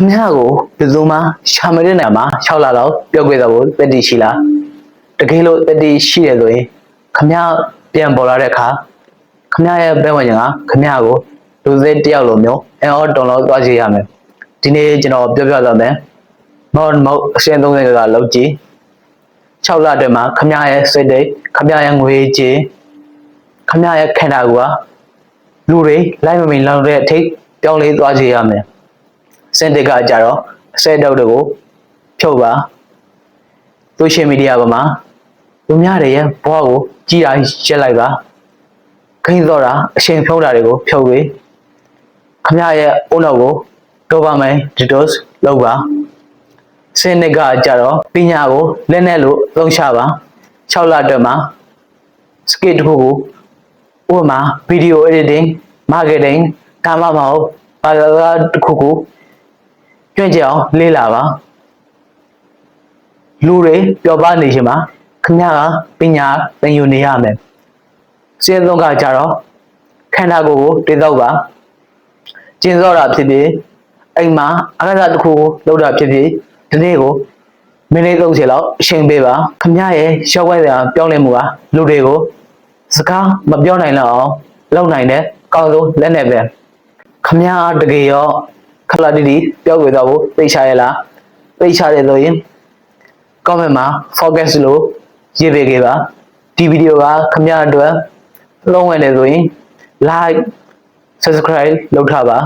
များကိုဘယ်သူမှရှာမတဲ့နေရာမှာ6လလောက်ပြောက်ခဲ့တော့တက်တီရှိလားတကယ်လို့တက်တီရှိရဆိုရင်ခမည်းပြန်ပေါ်လာတဲ့အခါခမည်းရဲ့ဘဲဝင်ကခမည်းကိုလူစိတ်တယောက်လိုမျိုးအော်တော်လို့သွားကြည့်ရမယ်ဒီနေ့ကျွန်တော်ပြောပြသွားမယ်မဟုတ်အရှင်း30ကလောက်ကြည့်6လအတွင်းမှာခမည်းရဲ့စိတ်တိတ်ခမည်းရဲ့ငွေကြေးခမည်းရဲ့ခန္ဓာကိုယ်ကလူတွေလိုက်မမီလောက်တဲ့အထိပြောင်းလဲသွားကြည့်ရမယ်စင်တစ်ကကြတော့အစဲတောက်တွေကိုဖြုတ်ပါဆိုရှယ်မီဒီယာပေါ်မှာလူများတွေရဲ့ဘဝကိုကြည်တာရက်လိုက်ပါခိန်းတော့တာအရှင်ဖြုတ်တာတွေကိုဖြုတ်ပြီးခမရဲ့အုံနောက်ကိုဒိုပါမင်ဒီတိုစ်လောက်ပါစင်တစ်ကကြတော့ပညာကိုလက်နဲ့လို့သုံးချပါ6လအတွင်းမှာစကစ်တစ်ခုကိုဥပမာဗီဒီယို editing marketing ဒါမှမဟုတ်ဘာသာတစ်ခုကိုကြွန့်ကြအောင်လေ့လာပါလူတွေပျော်ပါနေရှင်မှာခမကပညာသင်ယူနေရမယ်စဉ်းသုံးကကြတော့ခန္ဓာကိုယ်ကိုတည်တော့ပါကျင်းစောတာဖြစ်ဖြစ်အိမ်မှာအက္ခရာတစ်ခုကိုလုပ်တာဖြစ်ဖြစ်ဒီနေ့ကိုမိနစ်30လောက်အချိန်ပေးပါခမရဲ့ရောက်ဝဲတာပြောင်းလဲမှုကလူတွေကိုစကားမပြောနိုင်တော့အောင်လုပ်နိုင်တဲ့ကောင်းဆုံးလက်နဲ့ပဲခမတကယ်ရောခလာတီပြောက်ွယ်သွားဖို့သိချရလားသိချတယ်ဆိုရင် comment မှာ focus လို့ရေးပေးခဲ့ပါဒီဗီဒီယိုကခမအတွက်လုံးဝနေဆိုရင် like subscribe လုပ်ထားပါ